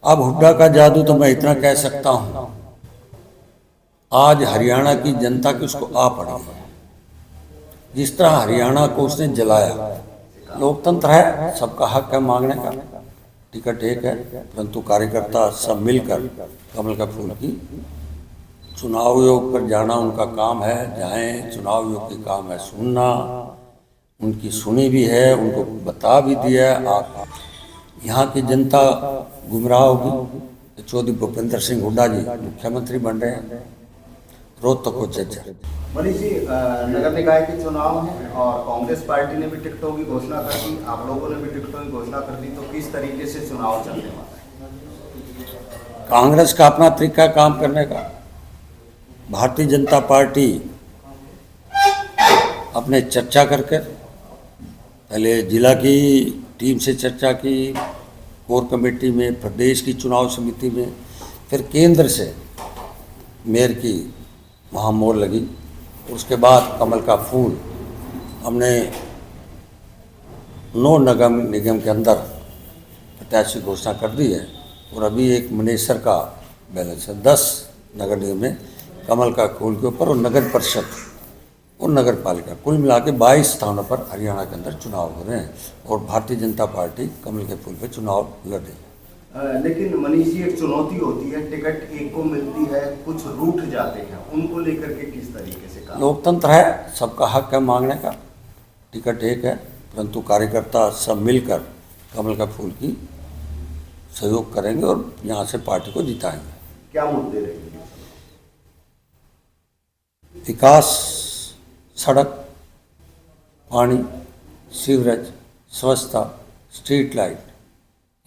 अब हुड्डा का जादू तो मैं इतना कह सकता हूँ, आज हरियाणा की जनता की उसको आ पड़ी है। जिस तरह हरियाणा को उसने जलाया, लोकतंत्र है, सबका हक है मांगने का, टिकट एक है, परंतु कार्यकर्ता सब मिलकर कमल का फूल की चुनाव आयोग पर जाना उनका काम है। जाएं, चुनाव आयोग की काम है सुनना, उनकी सुनी भी है, उनको बता भी दिया है। आप यहाँ की जनता गुमराह होगी। चौधरी भूपेंद्र सिंह हुड्डा जी मुख्यमंत्री बन रहे हैं, रोहतक को जज्जर। मनीष जी, नगर निकाय के चुनाव हैं और कांग्रेस पार्टी ने भी टिकटों की घोषणा कर दी, आप लोगों ने भी टिकटों की घोषणा कर दी, तो किस तरीके से चुनाव चलने वाला है? कांग्रेस का अपना तरीका है काम करने का, भारतीय जनता पार्टी अपने चर्चा करके पहले जिला की टीम से चर्चा की, कोर कमेटी में, प्रदेश की चुनाव समिति में, फिर केंद्र से मेयर की वहाँ मोहर लगी। उसके बाद कमल का फूल हमने 9 नगर निगम के अंदर प्रत्याशी घोषणा कर दी है और अभी एक मनेसर का बैलेंस है। 10 नगर निगम में कमल का फूल के ऊपर और नगर परिषद और नगर पालिका कुल मिला के 22 स्थानों पर हरियाणा के अंदर चुनाव हो रहे हैं और भारतीय जनता पार्टी कमल के फूल पे चुनाव लड़ रही है। लेकिन मनीष जी, एक चुनौती होती है, टिकट एक को मिलती है, कुछ रूठ जाते हैं, उनको लेकर के किस तरीके से काम? लोकतंत्र है, सबका हक है मांगने का, टिकट एक है, परंतु कार्यकर्ता सब मिलकर कमल का फूल की सहयोग करेंगे और यहाँ से पार्टी को जिताएंगे। क्या मुद्दे रहेंगे? विकास, सड़क, पानी, सीवरेज, स्वच्छता, स्ट्रीट लाइट,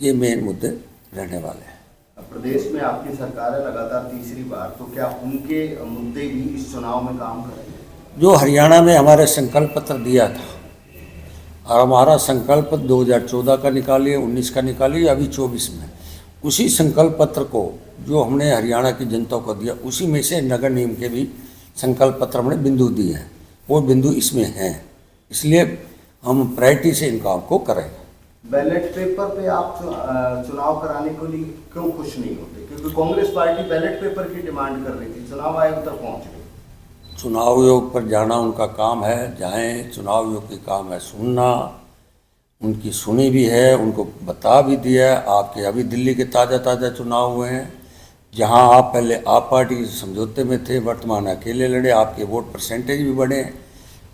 ये मेन मुद्दे रहने वाले हैं। प्रदेश में आपकी सरकार है लगातार तीसरी बार, तो क्या उनके मुद्दे भी इस चुनाव में काम करेंगे? जो हरियाणा में हमारे संकल्प पत्र दिया था और हमारा संकल्प 2014 का निकालिए, 19 का निकालिए, अभी 24 में, उसी संकल्प पत्र को जो हमने हरियाणा की जनता को दिया, उसी में से नगर निगम के भी संकल्प पत्र हमने बिंदु दिए हैं, वो बिंदु इसमें हैं, इसलिए हम प्रायोरिटी से इन काम को करेंगे। बैलेट पेपर पे आप चुनाव कराने के लिए क्यों खुश नहीं होते? क्योंकि कांग्रेस पार्टी बैलेट पेपर की डिमांड कर रही थी, चुनाव आयोग तक पहुंच गई। चुनाव आयोग पर जाना उनका काम है, जाएं, चुनाव आयोग की काम है सुनना, उनकी सुनी भी है, उनको बता भी दिया है। आपके अभी दिल्ली के ताज़ा चुनाव हुए हैं, जहां आप पहले आप पार्टी के समझौते में थे, वर्तमान अकेले लड़े, आपके वोट परसेंटेज भी बढ़े।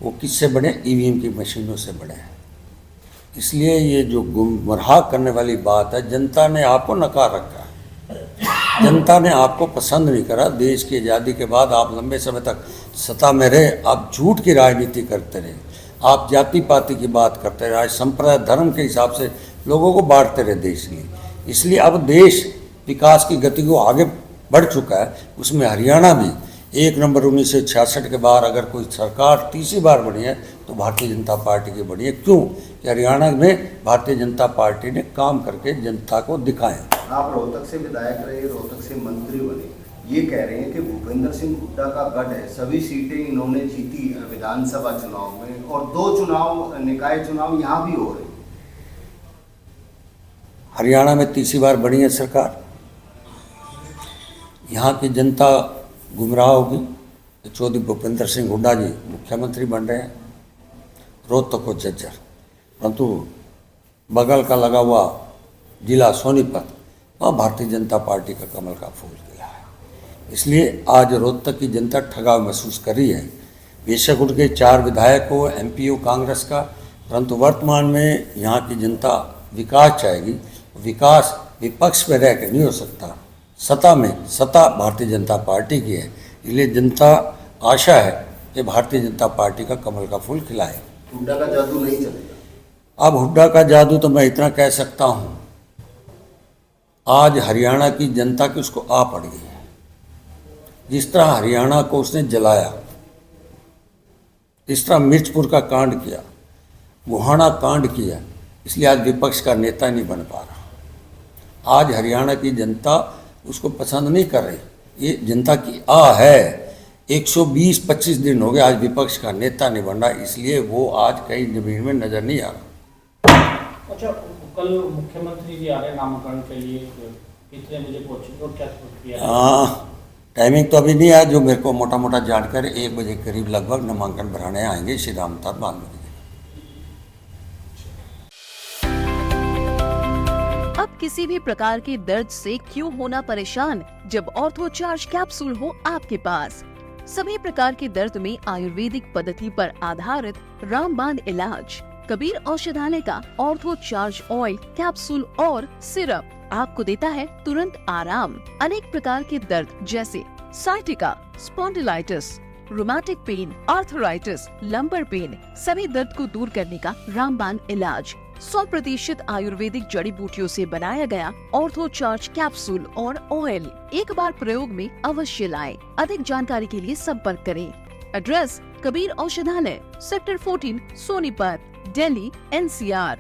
वो किससे बढ़े? ईवीएम की मशीनों से बढ़े। इसलिए ये जो गुमराह करने वाली बात है, जनता ने आपको नकार रखा है, जनता ने आपको पसंद नहीं करा। देश की आज़ादी के बाद आप लंबे समय तक सत्ता में रहे, आप झूठ की राजनीति करते रहे, आप जाति पाति की बात करते रहे, आज संप्रदाय धर्म के हिसाब से लोगों को बांटते रहे देश की। इसलिए अब देश विकास की गति को आगे बढ़ चुका है, उसमें हरियाणा भी 1 नंबर 1966 के बाद अगर कोई सरकार तीसरी बार बनी है तो भारतीय जनता पार्टी की बनी है। क्यों? कि हरियाणा में भारतीय जनता पार्टी ने काम करके जनता को दिखाया। आप रोहतक से विधायक रहे, रोहतक से मंत्री बने, ये कह रहे हैं कि भूपेंद्र सिंह हुड्डा का गढ़ है, सभी सीटें इन्होंने जीती विधानसभा चुनाव में और 2 चुनाव निकाय चुनाव यहाँ भी हो रहे हैं। हरियाणा में तीसरी बार बनी है सरकार, यहाँ की जनता गुमराह होगी। चौधरी भूपेंद्र सिंह हुड्डा जी मुख्यमंत्री बन रहे हैं, रोहतक को जज्जर, परंतु बगल का लगा हुआ जिला सोनीपत, वहाँ भारतीय जनता पार्टी का कमल का फूल खिला है। इसलिए आज रोहतक की जनता ठगाव महसूस कर रही है। बेशक उनके 4 विधायक हो, एमपी हो कांग्रेस का, परंतु वर्तमान में यहाँ की जनता विकास चाहेगी। विकास विपक्ष में रह कर नहीं हो सकता, सत्ता में, सत्ता भारतीय जनता पार्टी की है। इसलिए जनता आशा है कि भारतीय जनता पार्टी का कमल का फूल खिलाए। हुड्डा का जादू नहीं चलेगा। अब हुड्डा का जादू तो मैं इतना कह सकता हूँ, आज हरियाणा की जनता की उसको आ पड़ी है। जिस तरह हरियाणा को उसने जलाया, इस तरह मिर्चपुर का कांड किया, गोहाना कांड किया, इसलिए आज विपक्ष का नेता नहीं बन पा रहा। आज हरियाणा की जनता उसको पसंद नहीं कर रही, ये जनता की आ है। 120-25 दिन हो गए, आज विपक्ष का नेता नहीं बन रहा, इसलिए वो आज कहीं जमीन में नजर नहीं आ रहा। अच्छा, कल मुख्यमंत्री जी आ रहे नामांकन के लिए, कितने बजे पहुंचेंगे और क्या प्रक्रिया? टाइमिंग तो अभी नहीं है, जो मेरे को मोटा मोटा जानकर 1 बजे करीब लगभग नामांकन भराने आएंगे श्री रामतार वाल्मीकि। अब किसी भी प्रकार के दर्द से क्यों होना परेशान, जब ऑर्थो चार्ज कैप्सूल हो आपके पास। सभी प्रकार के दर्द में आयुर्वेदिक पद्धति पर आधारित रामबाण इलाज। कबीर औषधालय का ऑर्थो चार्ज ऑयल, कैप्सूल और सिरप आपको देता है तुरंत आराम। अनेक प्रकार के दर्द जैसे sciatica, spondylitis, rheumatic pain, arthritis, lumbar pain, सभी दर्द को दूर करने का रामबाण इलाज। 100% आयुर्वेदिक जड़ी बूटियों से बनाया गया ऑर्थो चार्ज कैप्सूल और ऑयल एक बार प्रयोग में अवश्य लाएं। अधिक जानकारी के लिए संपर्क करें। एड्रेस: कबीर औषधालय, सेक्टर 14, सोनीपत, दिल्ली, NCR।